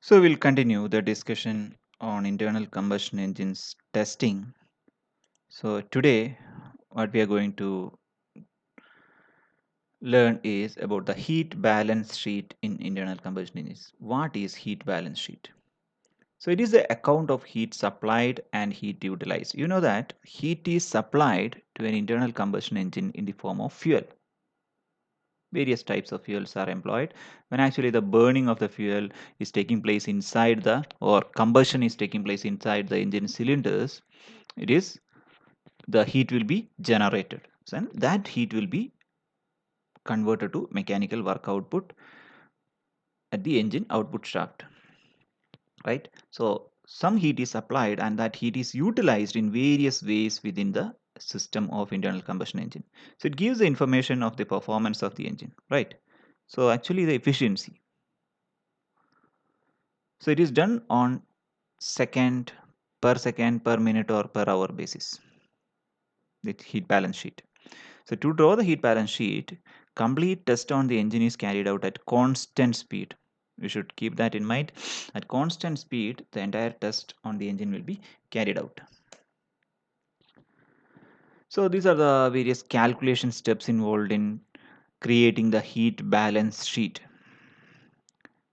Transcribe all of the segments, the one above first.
So we'll continue the discussion on internal combustion engines testing. So today what we are going to learn is about the heat balance sheet in internal combustion engines. What is heat balance sheet? So it is the account of heat supplied and heat utilized. You know that heat is supplied to an internal combustion engine in the form of fuel. Various types of fuels are employed when actually the burning of the fuel is taking place inside the or combustion is taking place inside the engine cylinders. It is the heat will be generated and that heat will be converted to mechanical work output at the engine output shaft, right? So some heat is applied and that heat is utilized in various ways within the system of internal combustion engine. So it gives the information of the performance of the engine, right? So actually the efficiency. So it is done on second per minute or per hour basis, the heat balance sheet. So to draw the heat balance sheet, complete test on the engine is carried out at constant speed. We should keep that in mind. At constant speed, the entire test on the engine will be carried out. So these are the various calculation steps involved in creating the heat balance sheet.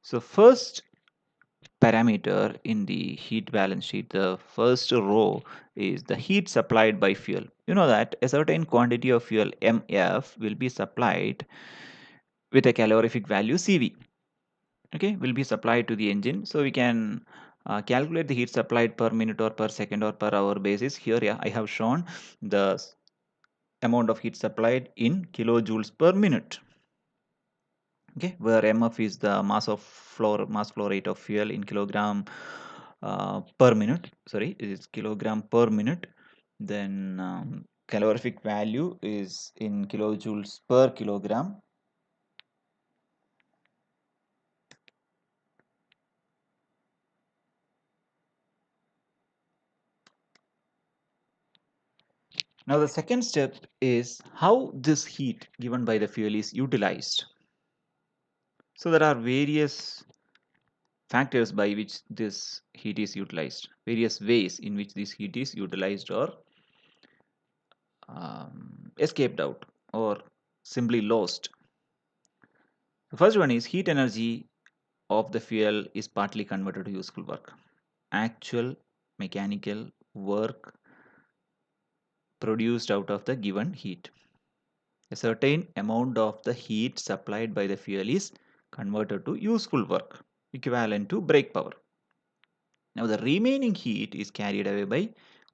So first parameter in the heat balance sheet, the first row is the heat supplied by fuel. You know that a certain quantity of fuel MF will be supplied with a calorific value CV, okay, will be supplied to the engine. So we can calculate the heat supplied per minute or per second or per hour basis. Here, yeah, I have shown the amount of heat supplied in kilojoules per minute, okay, where MF is the mass flow rate of fuel in kilogram per minute. Sorry, it is kilogram per minute. Then calorific value is in kilojoules per kilogram. Now the second step is how this heat given by the fuel is utilized. So there are various factors by which this heat is utilized, various ways in which this heat is utilized or escaped out or simply lost. The first one is heat energy of the fuel is partly converted to useful work. Actual mechanical work produced out of the given heat. A certain amount of the heat supplied by the fuel is converted to useful work, equivalent to brake power. Now, the remaining heat is carried away by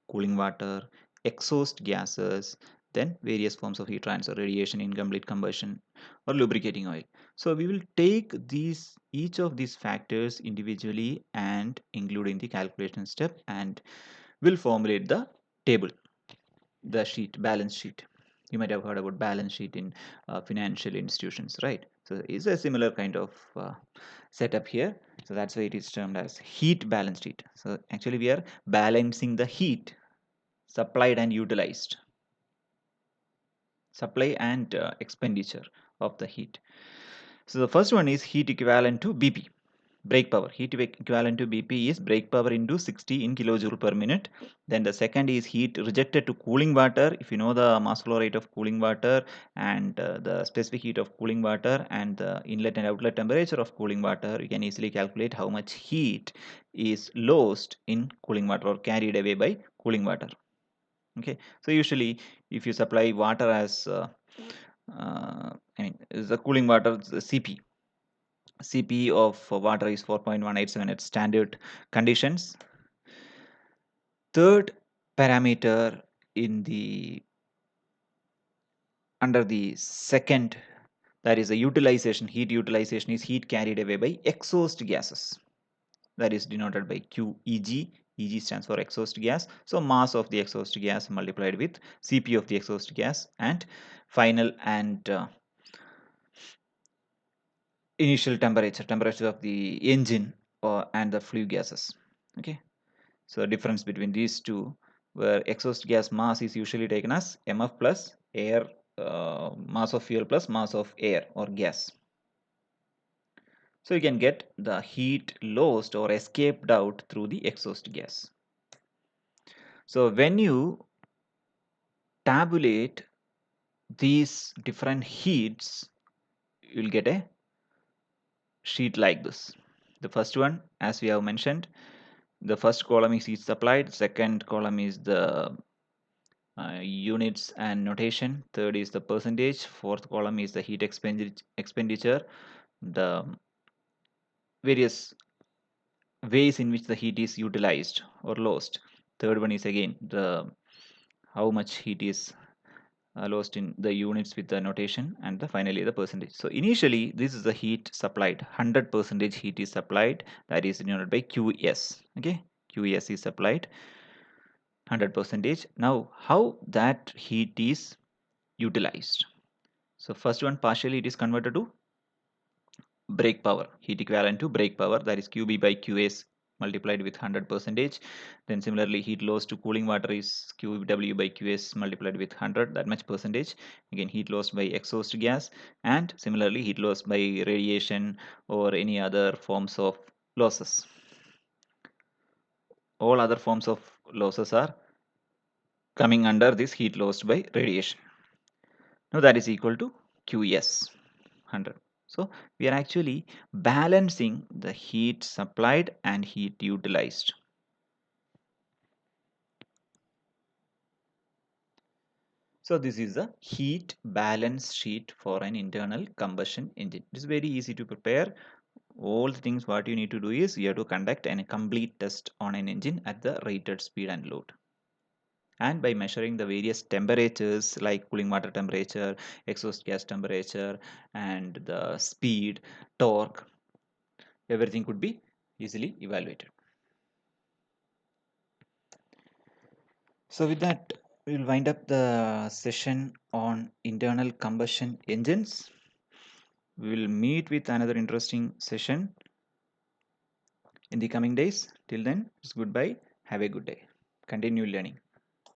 cooling water, exhaust gases, then various forms of heat transfer, radiation, incomplete combustion, or lubricating oil. So, we will take each of these factors individually and include in the calculation step and will formulate the table, the sheet, balance sheet. You might have heard about balance sheet in financial institutions, right? So it's a similar kind of setup here. So that's why it is termed as heat balance sheet. So actually we are balancing the heat supplied and utilized, supply and expenditure of the heat. So the first one is heat equivalent to BP. Brake power, heat equivalent to BP is brake power into 60 in kilojoule per minute. Then the second is heat rejected to cooling water. If you know the mass flow rate of cooling water and the specific heat of cooling water and the inlet and outlet temperature of cooling water, you can easily calculate how much heat is lost in cooling water or carried away by cooling water. Okay, so usually if you supply water as I mean, is the cooling water CP. CP of water is 4.187 at standard conditions. Third parameter in the under the second, that is the utilization, heat utilization is heat carried away by exhaust gases. That is denoted by QEG. EG stands for exhaust gas. So mass of the exhaust gas multiplied with CP of the exhaust gas and final and initial temperature of the engine and the flue gases. Okay. So the difference between these two, where exhaust gas mass is usually taken as MF plus air, mass of fuel plus mass of air or gas. So you can get the heat lost or escaped out through the exhaust gas. So when you tabulate these different heats, you'll get a sheet like this. The first one, as we have mentioned, the first column is heat supplied, second column is the units and notation, third is the percentage, fourth column is the heat expenditure, the various ways in which the heat is utilized or lost. Third one is again the how much heat is lost in the units with the notation, and the finally the percentage. So initially this is the heat supplied, 100% heat is supplied, that is denoted by QS. Okay, QS is supplied 100%. Now how that heat is utilized? So first one, partially it is converted to brake power, heat equivalent to brake power, that is QB by QS multiplied with 100%. Then similarly heat loss to cooling water is QW by QS multiplied with 100, that much percentage. Again heat loss by exhaust gas, and similarly heat loss by radiation or any other forms of losses. All other forms of losses are coming under this heat loss by radiation. Now that is equal to QS 100. So we are actually balancing the heat supplied and heat utilized. So this is the heat balance sheet for an internal combustion engine. It is very easy to prepare. All the things what you need to do is you have to conduct a complete test on an engine at the rated speed and load. And by measuring the various temperatures like cooling water temperature, exhaust gas temperature, and the speed, torque, everything could be easily evaluated. So with that, we'll wind up the session on internal combustion engines. We will meet with another interesting session in the coming days. Till then, it's goodbye. Have a good day. Continue learning.